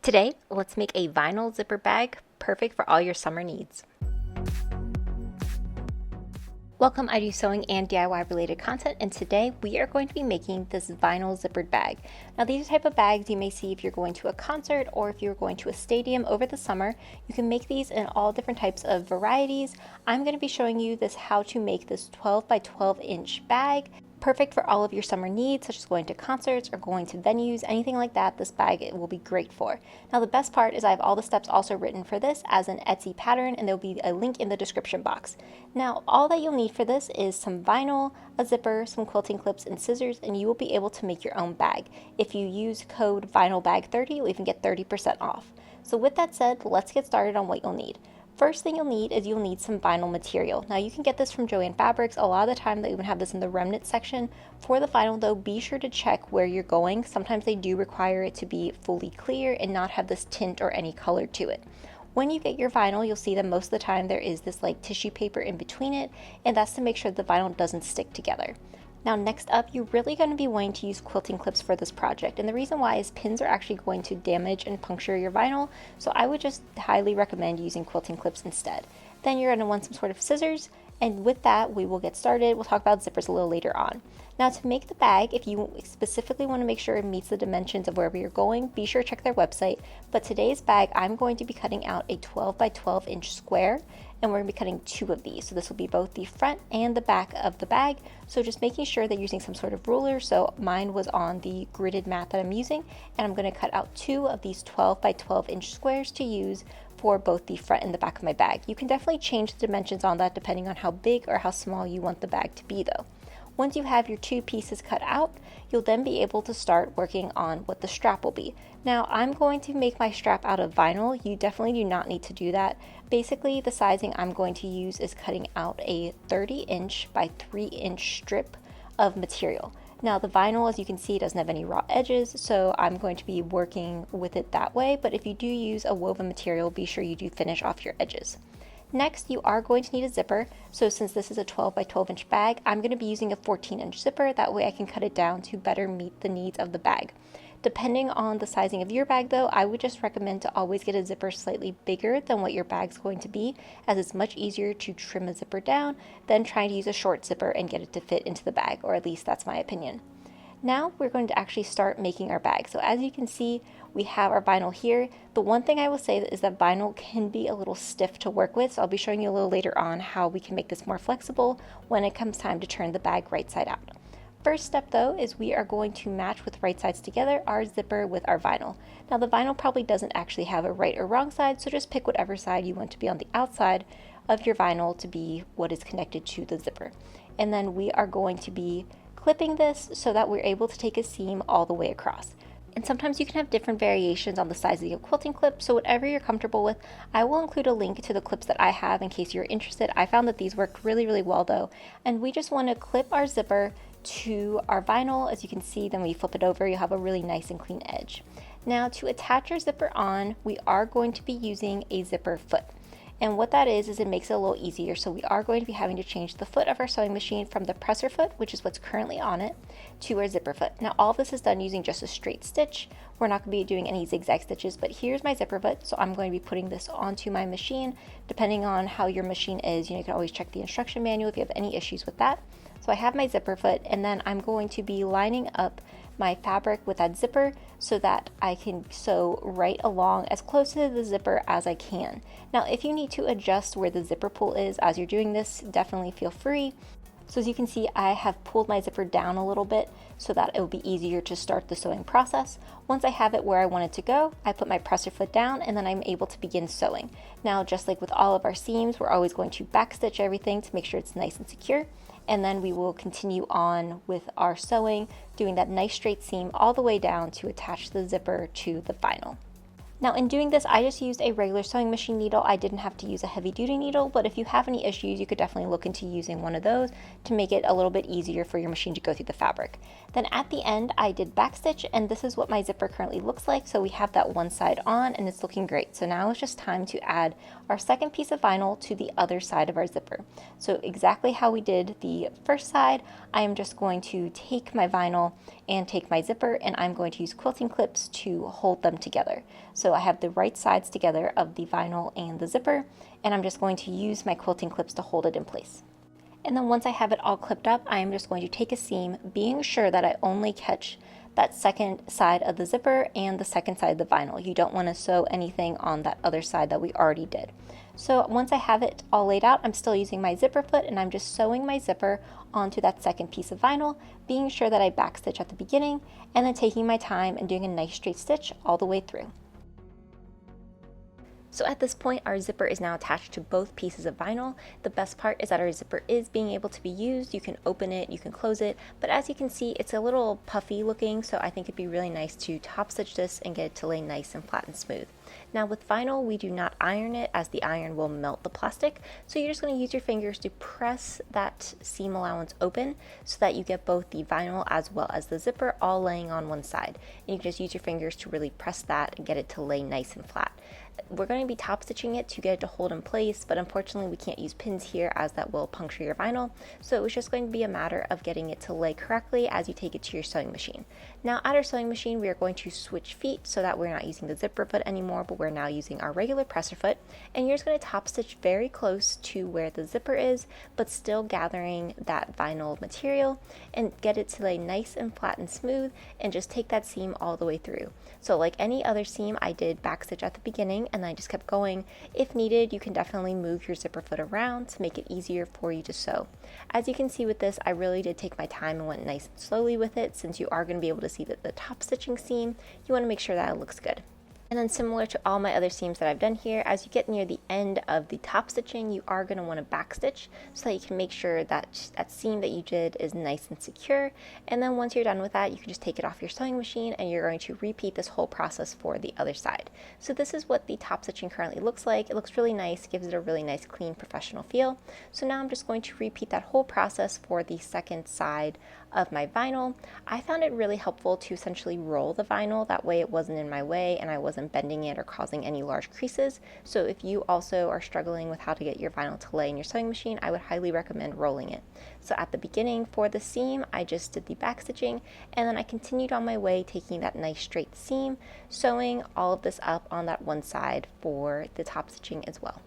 Today, let's make a vinyl zipper bag perfect for all your summer needs. Welcome, I do sewing and DIY related content, and today we are going to be making this vinyl zippered bag. Now these are type of bags you may see if you're going to a concert or if you're going to a stadium over the summer. You can make these in all different types of varieties. I'm going to be showing you how to make this 12 by 12 inch bag. Perfect for all of your summer needs, such as going to concerts or going to venues, anything like that. This bag will be great for. Now the best part is I have all the steps also written for this as an Etsy pattern, and there'll be a link in the description box. Now all that you'll need for this is some vinyl, a zipper, some quilting clips, and scissors, and you will be able to make your own bag. If you use code VINYLBAG30, you'll even get 30% off. So with that said, let's get started on what you'll need. First thing you'll need some vinyl material. Now you can get this from Joann Fabrics. A lot of the time they even have this in the remnant section. For the vinyl though, be sure to check where you're going. Sometimes they do require it to be fully clear and not have this tint or any color to it. When you get your vinyl, you'll see that most of the time there is this like tissue paper in between it, and that's to make sure the vinyl doesn't stick together. Now next up, you're really going to be wanting to use quilting clips for this project, and the reason why is pins are actually going to damage and puncture your vinyl, so I would just highly recommend using quilting clips instead. Then you're going to want some sort of scissors, and with that we will get started. We'll talk about zippers a little later on. Now to make the bag, if you specifically want to make sure it meets the dimensions of wherever you're going, be sure to check their website. But today's bag, I'm going to be cutting out a 12 by 12 inch square, and we're going to be cutting two of these. So this will be both the front and the back of the bag. So just making sure that you're using some sort of ruler. So mine was on the gridded mat that I'm using, and I'm going to cut out two of these 12 by 12 inch squares to use for both the front and the back of my bag. You can definitely change the dimensions on that depending on how big or how small you want the bag to be though. Once you have your two pieces cut out, you'll then be able to start working on what the strap will be. Now I'm going to make my strap out of vinyl. You definitely do not need to do that. Basically the sizing I'm going to use is cutting out a 30 inch by 3 inch strip of material. Now the vinyl, as you can see, doesn't have any raw edges, so I'm going to be working with it that way, but if you do use a woven material, be sure you do finish off your edges. Next, you are going to need a zipper. So since this is a 12 by 12 inch bag, I'm going to be using a 14 inch zipper. That way I can cut it down to better meet the needs of the bag. Depending on the sizing of your bag though, I would just recommend to always get a zipper slightly bigger than what your bag's going to be, as it's much easier to trim a zipper down than trying to use a short zipper and get it to fit into the bag, or at least that's my opinion. Now we're going to actually start making our bag. So as you can see, we have our vinyl here. The one thing I will say is that vinyl can be a little stiff to work with, so I'll be showing you a little later on how we can make this more flexible when it comes time to turn the bag right side out. First step though is we are going to match with right sides together our zipper with our vinyl. Now the vinyl probably doesn't actually have a right or wrong side, so just pick whatever side you want to be on the outside of your vinyl to be what is connected to the zipper. And then we are going to be clipping this so that we're able to take a seam all the way across. And sometimes you can have different variations on the size of your quilting clip, so whatever you're comfortable with. I will include a link to the clips that I have in case you're interested. I found that these work really well though, and we just want to clip our zipper to our vinyl. As you can see, then we flip it over, you'll have a really nice and clean edge. Now to attach your zipper on, we are going to be using a zipper foot. And what that is it makes it a little easier. So we are going to be having to change the foot of our sewing machine from the presser foot, which is what's currently on it, to our zipper foot. Now all this is done using just a straight stitch. We're not going to be doing any zigzag stitches, but here's my zipper foot. So I'm going to be putting this onto my machine. Depending on how your machine is, you can always check the instruction manual if you have any issues with that. So I have my zipper foot, and then I'm going to be lining up my fabric with that zipper so that I can sew right along as close to the zipper as I can. Now if you need to adjust where the zipper pull is as you're doing this, definitely feel free. So as you can see, I have pulled my zipper down a little bit so that it will be easier to start the sewing process. Once I have it where I want it to go, I put my presser foot down, and then I'm able to begin sewing. Now just like with all of our seams, we're always going to backstitch everything to make sure it's nice and secure. And then we will continue on with our sewing, doing that nice straight seam all the way down to attach the zipper to the vinyl. Now in doing this, I just used a regular sewing machine needle. I didn't have to use a heavy duty needle, but if you have any issues, you could definitely look into using one of those to make it a little bit easier for your machine to go through the fabric. Then at the end, I did backstitch, and this is what my zipper currently looks like. So we have that one side on, and it's looking great. So now it's just time to add our second piece of vinyl to the other side of our zipper. So exactly how we did the first side, I am just going to take my vinyl and take my zipper, and I'm going to use quilting clips to hold them together. So So I have the right sides together of the vinyl and the zipper, and I'm just going to use my quilting clips to hold it in place. And then once I have it all clipped up, I am just going to take a seam, being sure that I only catch that second side of the zipper and the second side of the vinyl. You don't want to sew anything on that other side that we already did. So once I have it all laid out, I'm still using my zipper foot and I'm just sewing my zipper onto that second piece of vinyl, being sure that I backstitch at the beginning and then taking my time and doing a nice straight stitch all the way through. So at this point, our zipper is now attached to both pieces of vinyl. The best part is that our zipper is being able to be used. You can open it, you can close it, but as you can see, it's a little puffy looking, so I think it'd be really nice to top stitch this and get it to lay nice and flat and smooth. Now with vinyl, we do not iron it as the iron will melt the plastic, so you're just going to use your fingers to press that seam allowance open so that you get both the vinyl as well as the zipper all laying on one side. And you can just use your fingers to really press that and get it to lay nice and flat. We're going to be top stitching it to get it to hold in place, but unfortunately we can't use pins here as that will puncture your vinyl, so it was just going to be a matter of getting it to lay correctly as you take it to your sewing machine. Now at our sewing machine, we are going to switch feet so that we're not using the zipper foot anymore, but we're now using our regular presser foot, and you're just going to top stitch very close to where the zipper is, but still gathering that vinyl material and get it to lay nice and flat and smooth, and just take that seam all the way through. So like any other seam, I did backstitch at the beginning and then I just kept going. If needed, you can definitely move your zipper foot around to make it easier for you to sew. As you can see with this, I really did take my time and went nice and slowly with it. Since you are going to be able to see that the top stitching seam, you want to make sure that it looks good. And then similar to all my other seams that I've done here, as you get near the end of the top stitching, you are going to want to back stitch so that you can make sure that that seam that you did is nice and secure. And then once you're done with that, you can just take it off your sewing machine and you're going to repeat this whole process for the other side. So this is what the top stitching currently looks like. It looks really nice, gives it a really nice, clean, professional feel. So now I'm just going to repeat that whole process for the second side of my vinyl. I found it really helpful to essentially roll the vinyl, that way it wasn't in my way and I wasn't bending it or causing any large creases. So if you also are struggling with how to get your vinyl to lay in your sewing machine, I would highly recommend rolling it. So at the beginning for the seam, I just did the back stitching and then I continued on my way taking that nice straight seam, sewing all of this up on that one side for the top stitching as well.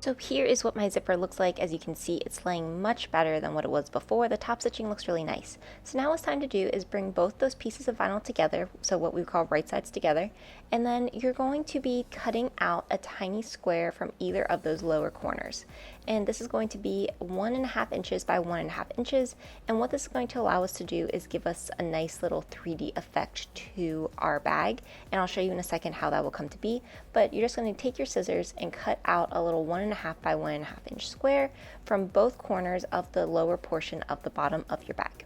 So here is what my zipper looks like. As you can see, it's laying much better than what it was before. The top stitching looks really nice. So now what's time to do is bring both those pieces of vinyl together, so what we call right sides together, and then you're going to be cutting out a tiny square from either of those lower corners. And this is going to be 1.5 inches by 1.5 inches. And what this is going to allow us to do is give us a nice little 3D effect to our bag. And I'll show you in a second how that will come to be. But you're just going to take your scissors and cut out a little 1.5 by 1.5 inch square from both corners of the lower portion of the bottom of your bag.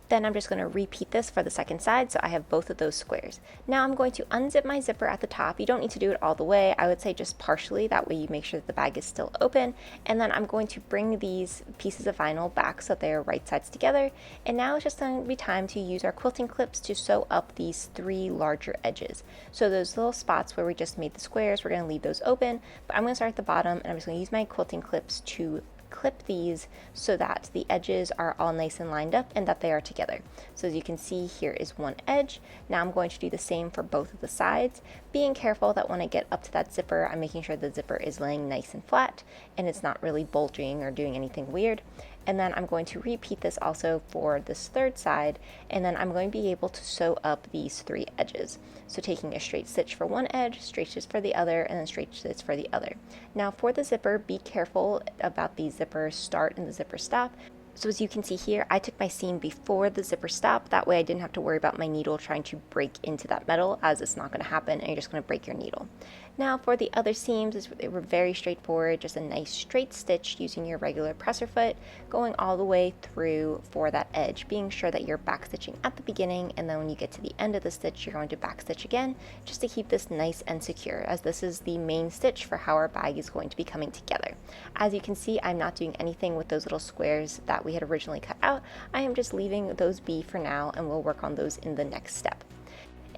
Then I'm just going to repeat this for the second side, so I have both of those squares. Now I'm going to unzip my zipper at the top. You don't need to do it all the way. I would say just partially, that way you make sure that the bag is still open. And then I'm going to bring these pieces of vinyl back so they are right sides together. And now it's just going to be time to use our quilting clips to sew up these 3 larger edges. So those little spots where we just made the squares, we're going to leave those open, but I'm going to start at the bottom and I'm just going to use my quilting clips to clip these so that the edges are all nice and lined up and that they are together. So as you can see, here is one edge. Now I'm going to do the same for both of the sides, being careful that when I get up to that zipper, I'm making sure the zipper is laying nice and flat and it's not really bulging or doing anything weird. And then I'm going to repeat this also for this third side, and then I'm going to be able to sew up these 3 edges. So taking a straight stitch for one edge, straight stitch for the other, and then straight stitch for the other. Now for the zipper, be careful about the zipper start and the zipper stop. So as you can see here, I took my seam before the zipper stop. That way I didn't have to worry about my needle trying to break into that metal, as it's not going to happen and you're just going to break your needle. Now for the other seams, they were very straightforward, just a nice straight stitch using your regular presser foot, going all the way through for that edge, being sure that you're back stitching at the beginning, and then when you get to the end of the stitch, you're going to back stitch again, just to keep this nice and secure, as this is the main stitch for how our bag is going to be coming together. As you can see, I'm not doing anything with those little squares that we had originally cut out. I am just leaving those be for now, and we'll work on those in the next step.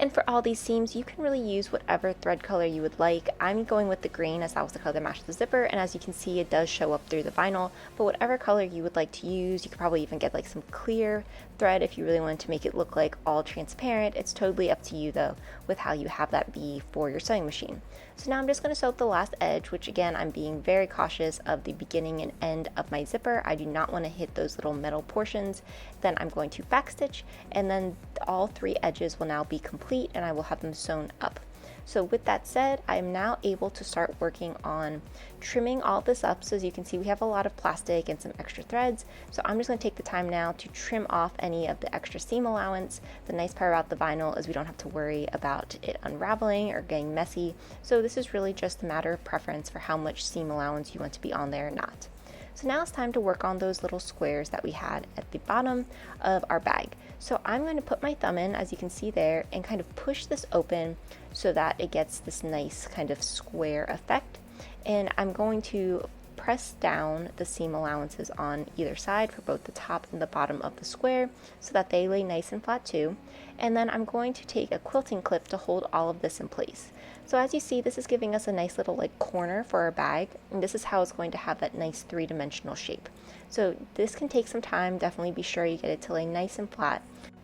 And for all these seams, you can really use whatever thread color you would like. I'm going with the green as that was the color that matched the zipper, and as you can see, it does show up through the vinyl, but whatever color you would like to use, you could probably even get like some clear thread if you really wanted to make it look like all transparent. It's totally up to you though with how you have that be for your sewing machine. So now I'm just going to sew up the last edge, which again, I'm being very cautious of the beginning and end of my zipper. I do not want to hit those little metal portions. Then I'm going to backstitch, and then all 3 edges will now be complete and I will have them sewn up. So with that said, I am now able to start working on trimming all this up. So as you can see, we have a lot of plastic and some extra threads. So I'm just going to take the time now to trim off any of the extra seam allowance. The nice part about the vinyl is we don't have to worry about it unraveling or getting messy. So this is really just a matter of preference for how much seam allowance you want to be on there or not. So now it's time to work on those little squares that we had at the bottom of our bag. So I'm going to put my thumb in, as you can see there, and kind of push this open so that it gets this nice kind of square effect. And I'm going to press down the seam allowances on either side for both the top and the bottom of the square so that they lay nice and flat too. And then I'm going to take a quilting clip to hold all of this in place. So as you see, this is giving us a nice little like corner for our bag, and this is how it's going to have that nice 3-dimensional shape. So this can take some time. Definitely be sure you get it to lay nice and flat.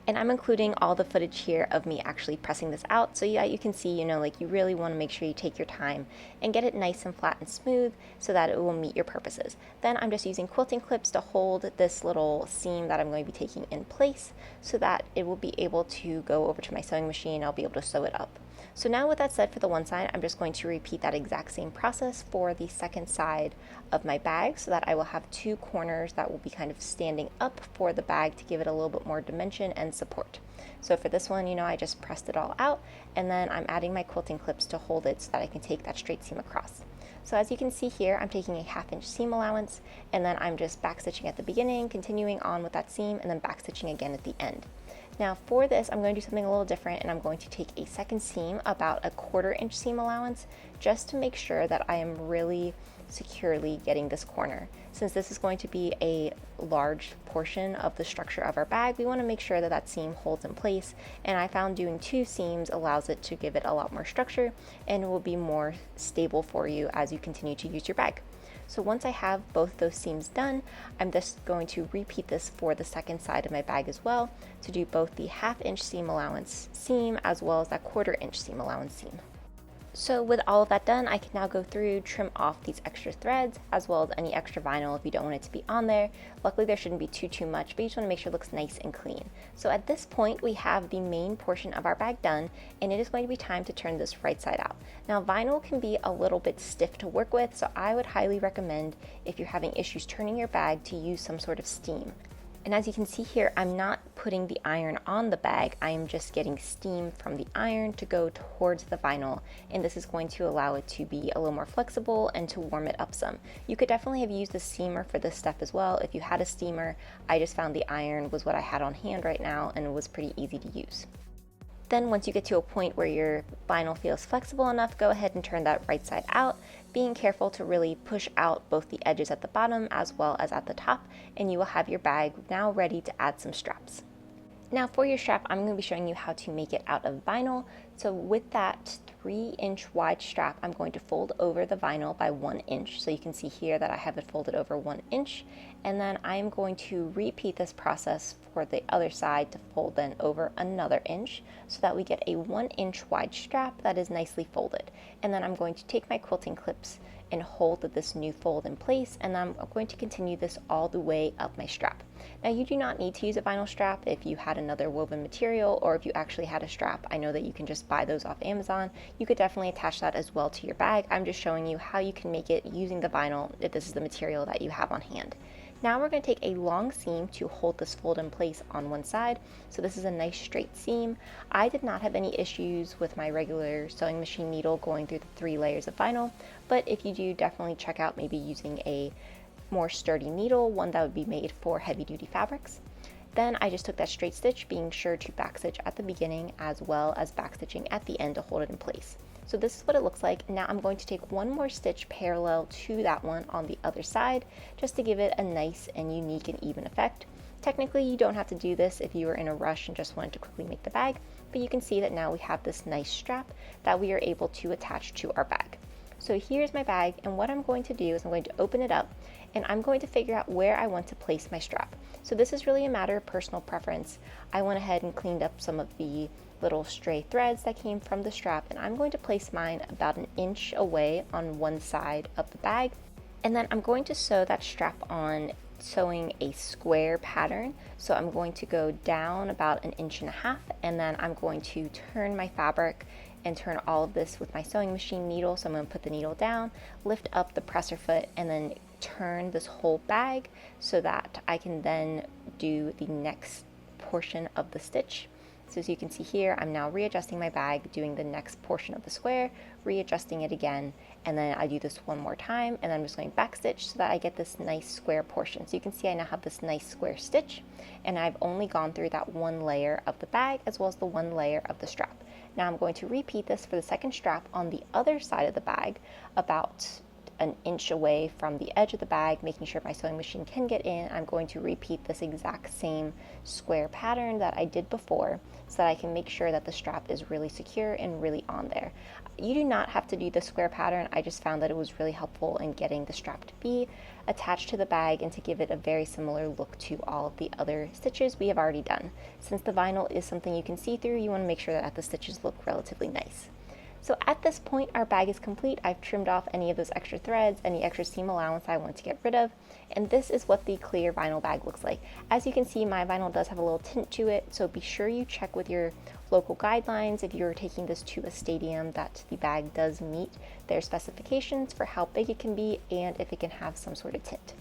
And I'm including all the footage here of me actually pressing this out, so yeah, you can see, like you really want to make sure you take your time and get it nice and flat and smooth so that it will meet your purposes. Then I'm just using quilting clips to hold this little seam that I'm going to be taking in place so that it will be able to go over to my sewing machine. I'll be able to sew it up. So now with that said, for the one side, I'm just going to repeat that exact same process for the second side of my bag so that I will have 2 corners that will be kind of standing up for the bag to give it a little bit more dimension and support. So for this one, I just pressed it all out, and then I'm adding my quilting clips to hold it so that I can take that straight seam across. So as you can see here, I'm taking a 1/2 inch seam allowance, and then I'm just backstitching at the beginning, continuing on with that seam, and then backstitching again at the end. Now for this, I'm going to do something a little different, and I'm going to take a second seam, about a 1/4 inch seam allowance, just to make sure that I am really securely getting this corner. Since this is going to be a large portion of the structure of our bag, we want to make sure that that seam holds in place, and I found doing 2 seams allows it to give it a lot more structure and it will be more stable for you as you continue to use your bag. So once I have both those seams done, I'm just going to repeat this for the second side of my bag as well, to do both the 1/2 inch seam allowance seam as well as that 1/4 inch seam allowance seam. So with all of that done, I can now go through, trim off these extra threads as well as any extra vinyl if you don't want it to be on there. Luckily there shouldn't be too much, but you just want to make sure it looks nice and clean. So at this point we have the main portion of our bag done, and it is going to be time to turn this right side out. Now vinyl can be a little bit stiff to work with, so I would highly recommend, if you're having issues turning your bag, to use some sort of steam. And as you can see here, I'm not putting the iron on the bag, I am just getting steam from the iron to go towards the vinyl, and this is going to allow it to be a little more flexible and to warm it up some. You could definitely have used a steamer for this stuff as well if you had a steamer. I just found the iron was what I had on hand right now, and it was pretty easy to use. Then once you get to a point where your vinyl feels flexible enough, go ahead and turn that right side out, being careful to really push out both the edges at the bottom as well as at the top, and you will have your bag now ready to add some straps. Now for your strap, I'm going to be showing you how to make it out of vinyl. So with that 3-inch wide strap, I'm going to fold over the vinyl by 1 inch. So you can see here that I have it folded over 1 inch. And then I'm going to repeat this process for the other side to fold then over another inch so that we get a 1-inch wide strap that is nicely folded. And then I'm going to take my quilting clips and hold this new fold in place, and I'm going to continue this all the way up my strap. Now you do not need to use a vinyl strap if you had another woven material, or if you actually had a strap. I know that you can just buy those off Amazon. You could definitely attach that as well to your bag. I'm just showing you how you can make it using the vinyl if this is the material that you have on hand. Now we're going to take a long seam to hold this fold in place on one side. So this is a nice straight seam. I did not have any issues with my regular sewing machine needle going through the 3 layers of vinyl, but if you do, definitely check out maybe using a more sturdy needle, one that would be made for heavy duty fabrics. Then I just took that straight stitch, being sure to backstitch at the beginning as well as backstitching at the end to hold it in place. So this is what it looks like. Now I'm going to take one more stitch parallel to that one on the other side, just to give it a nice and unique and even effect. Technically, you don't have to do this if you were in a rush and just wanted to quickly make the bag, but you can see that now we have this nice strap that we are able to attach to our bag. So here's my bag, and what I'm going to do is I'm going to open it up and I'm going to figure out where I want to place my strap. So this is really a matter of personal preference. I went ahead and cleaned up some of the little stray threads that came from the strap, and I'm going to place mine about an inch away on one side of the bag. And then I'm going to sew that strap on sewing a square pattern. So I'm going to go down about an inch and a half, and then I'm going to turn my fabric and turn all of this with my sewing machine needle. So I'm going to put the needle down, lift up the presser foot, and then turn this whole bag so that I can then do the next portion of the stitch. So as you can see here, I'm now readjusting my bag, doing the next portion of the square, readjusting it again, and then I do this one more time, and then I'm just going back stitch so that I get this nice square portion. So you can see I now have this nice square stitch, and I've only gone through that one layer of the bag as well as the one layer of the strap. Now I'm going to repeat this for the second strap on the other side of the bag, about an inch away from the edge of the bag, making sure my sewing machine can get in. I'm going to repeat this exact same square pattern that I did before so that I can make sure that the strap is really secure and really on there. You do not have to do the square pattern. I just found that it was really helpful in getting the strap to be attached to the bag and to give it a very similar look to all of the other stitches we have already done. Since the vinyl is something you can see through, you want to make sure that the stitches look relatively nice. So at this point, our bag is complete. I've trimmed off any of those extra threads, any extra seam allowance I want to get rid of, and this is what the clear vinyl bag looks like. As you can see, my vinyl does have a little tint to it, so be sure you check with your local guidelines if you're taking this to a stadium that the bag does meet their specifications for how big it can be and if it can have some sort of tint.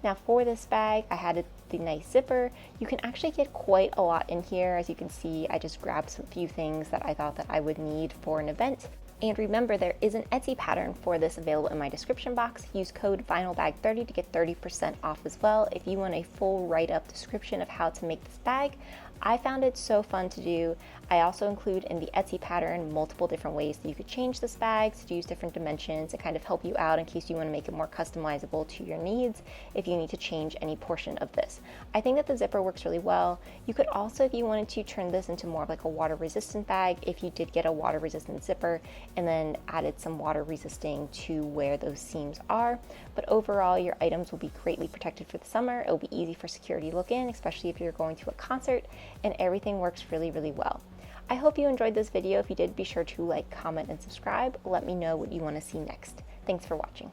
Now for this bag, I had the nice zipper. You can actually get quite a lot in here. As you can see, I just grabbed some few things that I thought that I would need for an event. And remember, there is an Etsy pattern for this available in my description box. Use code VINYLBAG30 to get 30% off as well if you want a full write-up description of how to make this bag. I found it so fun to do. I also include in the Etsy pattern multiple different ways that you could change this bag to use different dimensions and kind of help you out in case you want to make it more customizable to your needs if you need to change any portion of this. I think that the zipper works really well. You could also, if you wanted to, turn this into more of like a water resistant bag if you did get a water resistant zipper and then added some water resisting to where those seams are. But overall, your items will be greatly protected for the summer. It'll be easy for security to look in, especially if you're going to a concert, and everything works really, really well. I hope you enjoyed this video. If you did, be sure to like, comment, and subscribe. Let me know what you want to see next. Thanks for watching.